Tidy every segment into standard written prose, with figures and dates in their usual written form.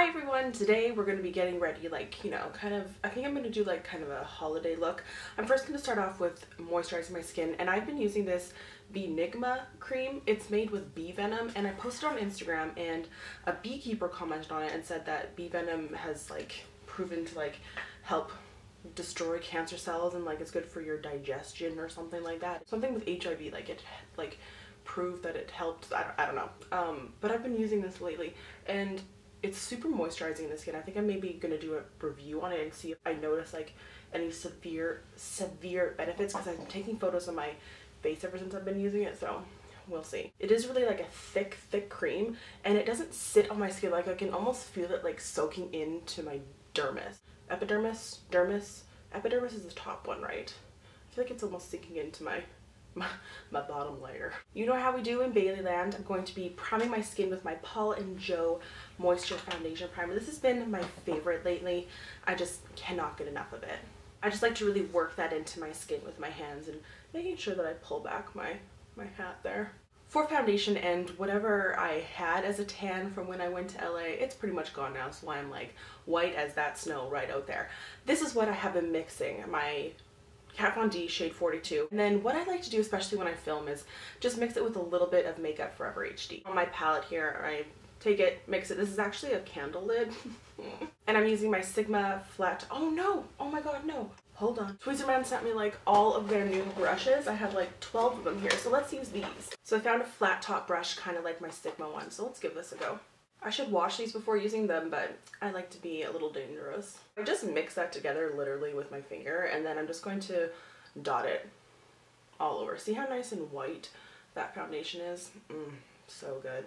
Hi everyone, today we're going to be getting ready I think I'm going to do like kind of a holiday look. I'm first going to start off with moisturizing my skin, and I've been using this Veen cream. It's made with bee venom, and I posted on Instagram, and a beekeeper commented on it and said that bee venom has like proven to like help destroy cancer cells, and like it's good for your digestion or something like that. Something with HIV, like it like proved that it helped. I don't know. But I've been using this lately, and it's super moisturizing the skin. I think I'm maybe gonna do a review on it and see if I notice like any severe benefits, because I've been taking photos of my face ever since I've been using it, so we'll see. It is really like a thick cream, and it doesn't sit on my skin. Like I can almost feel it like soaking into my epidermis is the top one, right? I feel like it's almost sinking into my bottom layer. You know how we do in Baileyland. I'm going to be priming my skin with my Paul & Joe Moisture Foundation Primer. This has been my favorite lately. I just cannot get enough of it. I just like to really work that into my skin with my hands and making sure that I pull back my hat there. For foundation, and whatever I had as a tan from when I went to LA, it's pretty much gone now, so I'm like white as that snow right out there. This is what I have been mixing. My Kat Von D shade 42. And then what I like to do, especially when I film, is just mix it with a little bit of Makeup Forever HD. On my palette here, I take it, mix it. This is actually a candle lid. And I'm using my Sigma flat. Oh no! Oh my god, no! Hold on. Tweezerman sent me like all of their new brushes. I have like 12 of them here, so let's use these. So I found a flat top brush kind of like my Sigma one, so let's give this a go. I should wash these before using them, but I like to be a little dangerous. I just mix that together literally with my finger, and then I'm just going to dot it all over. See how nice and white that foundation is? So good.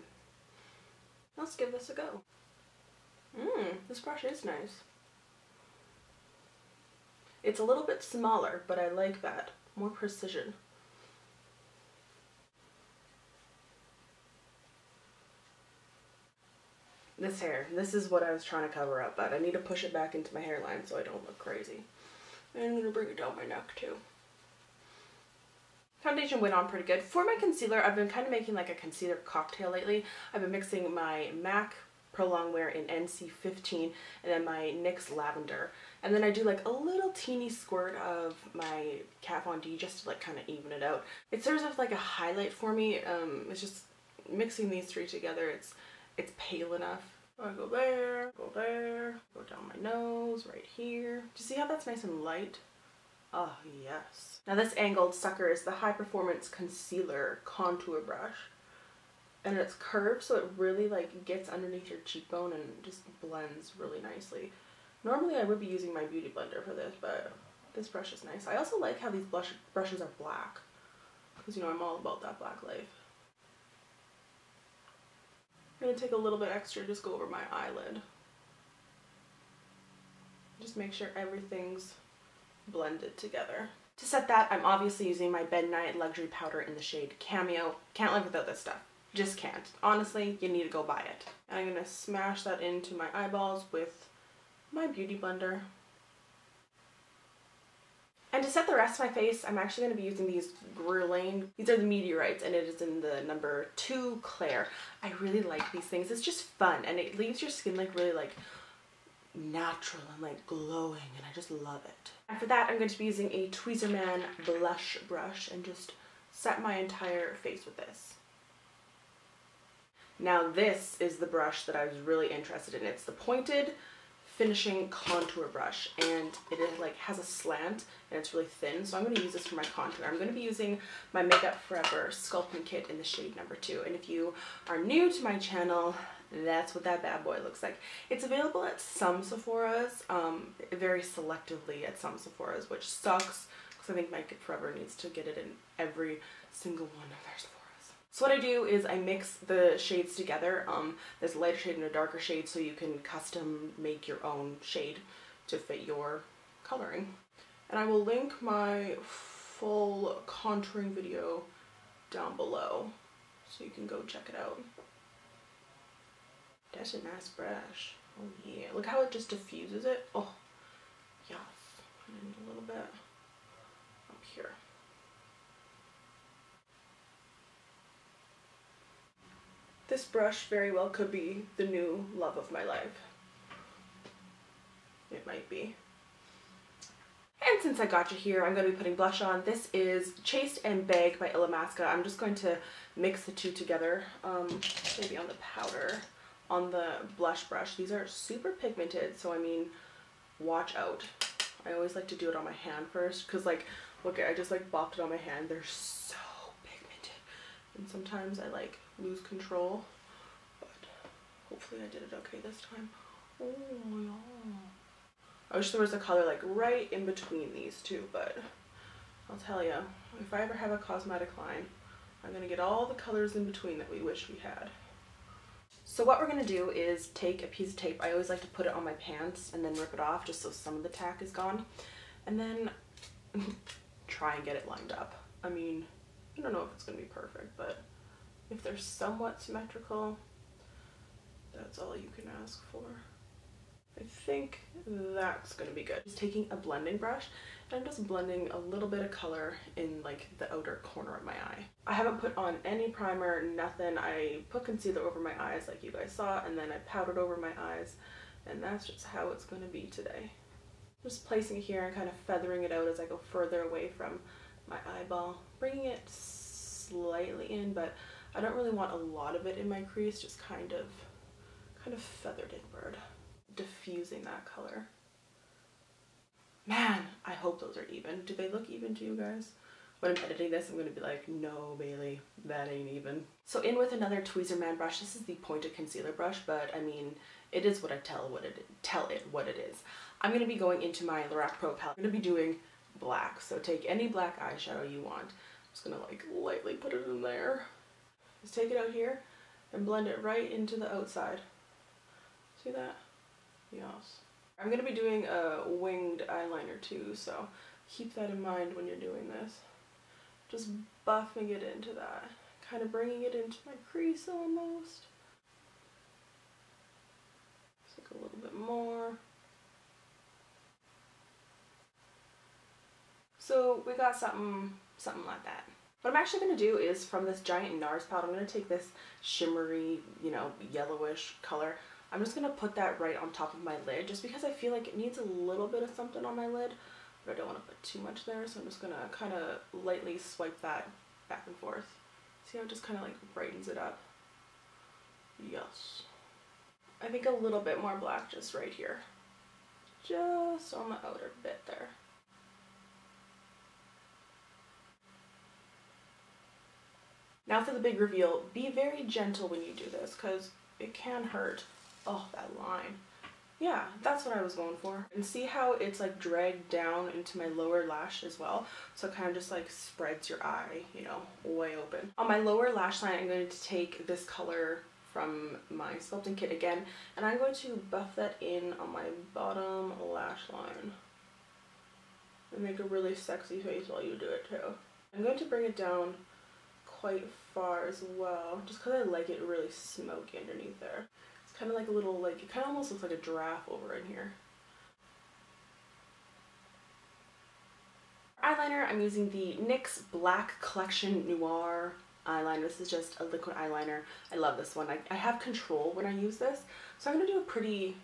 Let's give this a go. This brush is nice. It's a little bit smaller, but I like that. More precision. This hair, this is what I was trying to cover up, but I need to push it back into my hairline so I don't look crazy. And I'm going to bring it down my neck too. Foundation went on pretty good. For my concealer, I've been kind of making like a concealer cocktail lately. I've been mixing my MAC Pro Longwear in NC15 and then my NYX Lavender. And then I do like a little teeny squirt of my Kat Von D just to like kind of even it out. It serves as like a highlight for me. It's just mixing these three together. It's pale enough. I go there, go down my nose, right here. Do you see how that's nice and light? Oh, yes. Now this angled sucker is the High Performance Concealer Contour Brush. And it's curved, so it really like gets underneath your cheekbone and just blends really nicely. Normally I would be using my Beauty Blender for this, but this brush is nice. I also like how these brushes are black, because you know I'm all about that black life. I'm going to take a little bit extra, just go over my eyelid. Just make sure everything's blended together. To set that, I'm obviously using my Bed Night Luxury Powder in the shade Cameo. Can't live without this stuff. Just can't. Honestly, you need to go buy it. And I'm going to smash that into my eyeballs with my Beauty Blender. And to set the rest of my face, I'm actually going to be using these Guerlain. These are the Meteorites, and it is in the number 2 Claire. I really like these things. It's just fun, and it leaves your skin like really like natural and like glowing, and I just love it. And for that, I'm going to be using a Tweezerman blush brush and just set my entire face with this. Now this is the brush that I was really interested in. It's the Pointed Finishing Contour Brush, and it is like has a slant and it's really thin, so I'm going to use this for my contour. I'm going to be using my Makeup Forever Sculpting Kit in the shade number 2, and if you are new to my channel, that's what that bad boy looks like. It's available at some Sephora's, very selectively at some Sephora's, which sucks because I think Makeup Forever needs to get it in every single one of their Sephora's. So what I do is I mix the shades together. There's a lighter shade and a darker shade, so you can custom make your own shade to fit your coloring. And I will link my full contouring video down below, so you can go check it out. That's a nice brush. Oh yeah, look how it just diffuses it. Oh, yes. And a little bit up here. This brush very well could be the new love of my life. It might be. And since I got you here, I'm going to be putting blush on. This is Chased and Bag by Illamasqua. I'm just going to mix the two together, maybe on the powder, on the blush brush. These are super pigmented, so I mean, watch out. I always like to do it on my hand first, because like, look, I just like bopped it on my hand. They're so pigmented, and sometimes I like lose control, but hopefully I did it okay this time. Oh yeah. I wish there was a color like right in between these two, but I'll tell you, if I ever have a cosmetic line, I'm gonna get all the colors in between that we wish we had. So what we're gonna do is take a piece of tape. I always like to put it on my pants and then rip it off just so some of the tack is gone, and then try and get it lined up. I mean, I don't know if it's gonna be perfect, but if they're somewhat symmetrical, that's all you can ask for. I think that's gonna be good. Just taking a blending brush, and I'm just blending a little bit of color in like the outer corner of my eye. I haven't put on any primer, nothing. I put concealer over my eyes like you guys saw, and then I powdered over my eyes, and that's just how it's gonna be today. Just placing it here and kind of feathering it out as I go further away from my eyeball, bringing it slightly in, but I don't really want a lot of it in my crease, just kind of feathered inward. Diffusing that color. Man, I hope those are even. Do they look even to you guys? When I'm editing this, I'm going to be like, no, Bailey, that ain't even. So in with another Tweezerman brush. This is the pointed concealer brush, but I mean, it is what I tell it what it is. I'm going to be going into my Lorac Pro palette. I'm going to be doing black, so take any black eyeshadow you want. I'm just going to like lightly put it in there. Just take it out here and blend it right into the outside. See that? Yes. I'm going to be doing a winged eyeliner too, so keep that in mind when you're doing this. Just buffing it into that. Kind of bringing it into my crease almost. Just like a little bit more. So we got something like that. What I'm actually going to do is, from this giant NARS palette, I'm going to take this shimmery, you know, yellowish color. I'm just going to put that right on top of my lid, just because I feel like it needs a little bit of something on my lid, but I don't want to put too much there, so I'm just going to kind of lightly swipe that back and forth. See how it just kind of like brightens it up? Yes. I think a little bit more black just right here. Just on the outer bit there. Now for the big reveal. Be very gentle when you do this, because it can hurt. Oh, that line. Yeah, that's what I was going for. And see how it's like dragged down into my lower lash as well? So it kind of just like spreads your eye, you know, way open. On my lower lash line, I'm going to take this color from my sculpting kit again, and I'm going to buff that in on my bottom lash line. And make a really sexy face while you do it too. I'm going to bring it down quite far as well, just because I like it really smoky underneath there. Kind of like a little, like, it kind of almost looks like a giraffe over in here. Eyeliner, I'm using the NYX Black Collection Noir eyeliner. This is just a liquid eyeliner. I love this one. I have control when I use this, so I'm going to do a pretty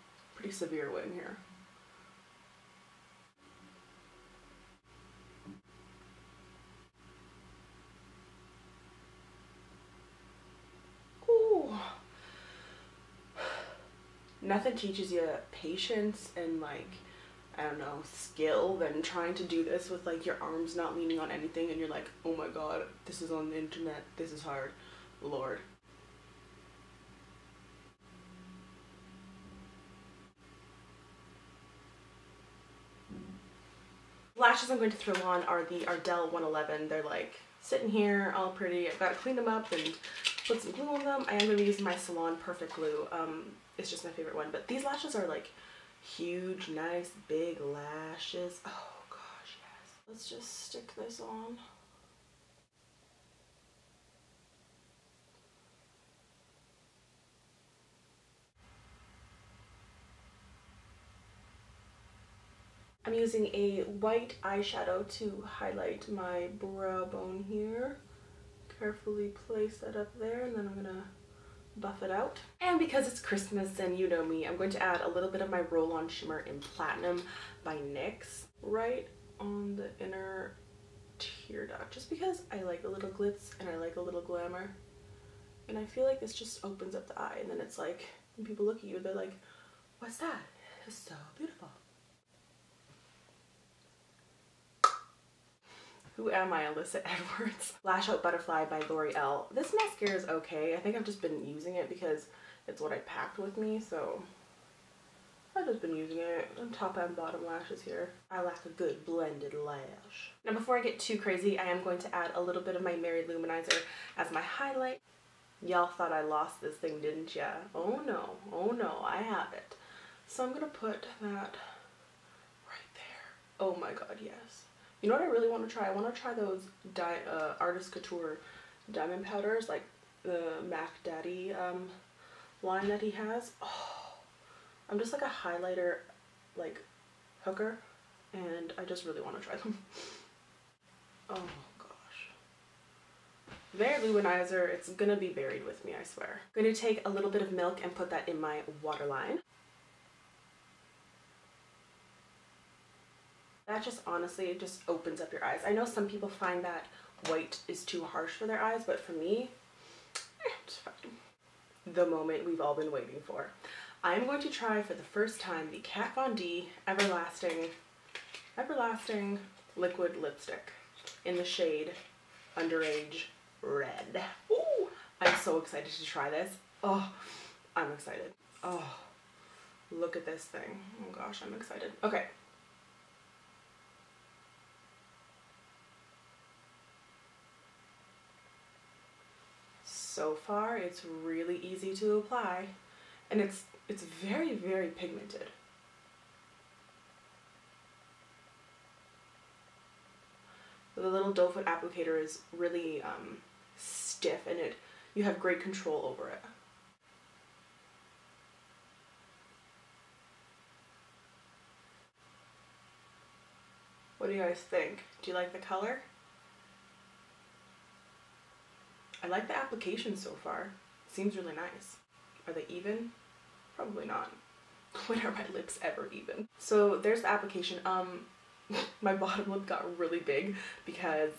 severe wing here. Nothing teaches you patience and like, I don't know, skill than trying to do this with like your arms not leaning on anything and you're like, oh my god, this is on the internet, this is hard, Lord. Lashes I'm going to throw on are the Ardell 111. They're like sitting here all pretty. I've got to clean them up and put some glue on them. I am going to be using my Salon Perfect glue. It's just my favorite one, but these lashes are like huge, nice, big lashes. Oh gosh, yes. Let's just stick this on. I'm using a white eyeshadow to highlight my brow bone here. Carefully place that up there, and then I'm gonna buff it out. And because it's Christmas and you know me, I'm going to add a little bit of my Roll-On Shimmer in Platinum by NYX right on the inner tear duct, just because I like a little glitz and I like a little glamour. And I feel like this just opens up the eye, and then it's like, when people look at you, they're like, what's that? It's so beautiful. Who am I, Alyssa Edwards? Lash Out Butterfly by L'Oreal. This mascara is okay. I think I've just been using it because it's what I packed with me, so I've just been using it. On top and bottom lashes here. I like a good blended lash. Now before I get too crazy, I am going to add a little bit of my Mary Luminizer as my highlight. Y'all thought I lost this thing, didn't ya? Oh no, I have it. So I'm gonna put that right there. Oh my god, yes. You know what I really want to try? I want to try those Artist Couture diamond powders, like the Mac Daddy line that he has. Oh, I'm just like a highlighter like hooker, and I just really want to try them. Oh gosh. Their Luminizer, it's gonna be buried with me, I swear. I'm gonna take a little bit of milk and put that in my waterline. That just honestly, it just opens up your eyes. I know some people find that white is too harsh for their eyes, but for me, it's fine. The moment we've all been waiting for. I'm going to try for the first time the Kat Von D Everlasting Liquid Lipstick in the shade Underage Red. Ooh, I'm so excited to try this. Oh, I'm excited. Oh, look at this thing. Oh gosh, I'm excited. Okay. So far, it's really easy to apply, and it's very, very pigmented. The little doe foot applicator is really stiff, and you have great control over it. What do you guys think? Do you like the color? I like the application so far. Seems really nice. Are they even? Probably not. When are my lips ever even? So there's the application. My bottom lip got really big because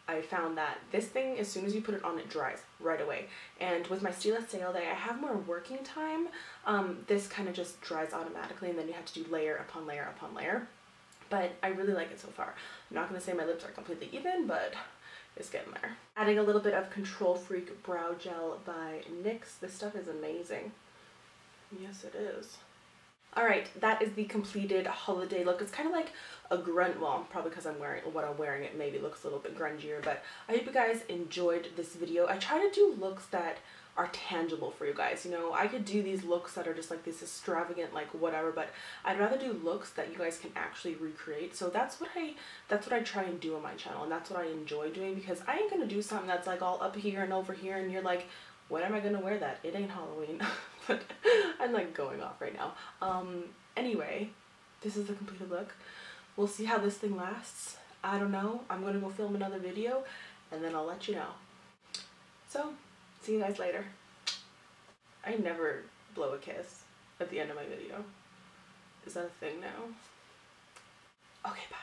I found that this thing, as soon as you put it on, it dries right away. And with my Stila Sale Day, I have more working time. This kind of just dries automatically, and then you have to do layer upon layer upon layer. But I really like it so far. I'm not going to say my lips are completely even, but it's getting there. Adding a little bit of Control Freak Brow Gel by NYX. This stuff is amazing. Yes, it is. Alright, that is the completed holiday look. It's kind of like a grunge, well, probably because I'm wearing what I'm wearing, it maybe looks a little bit grungier, but I hope you guys enjoyed this video. I try to do looks that are tangible for you guys. You know, I could do these looks that are just like this extravagant, like whatever, but I'd rather do looks that you guys can actually recreate. So that's what I try and do on my channel, and that's what I enjoy doing, because I ain't gonna do something that's like all up here and over here and you're like, when am I gonna wear that? It ain't Halloween. But I'm like going off right now. Anyway, this is the completed look. We'll see how this thing lasts. I don't know. I'm gonna go film another video and then I'll let you know. So, see you guys later. I never blow a kiss at the end of my video. Is that a thing now? Okay, bye.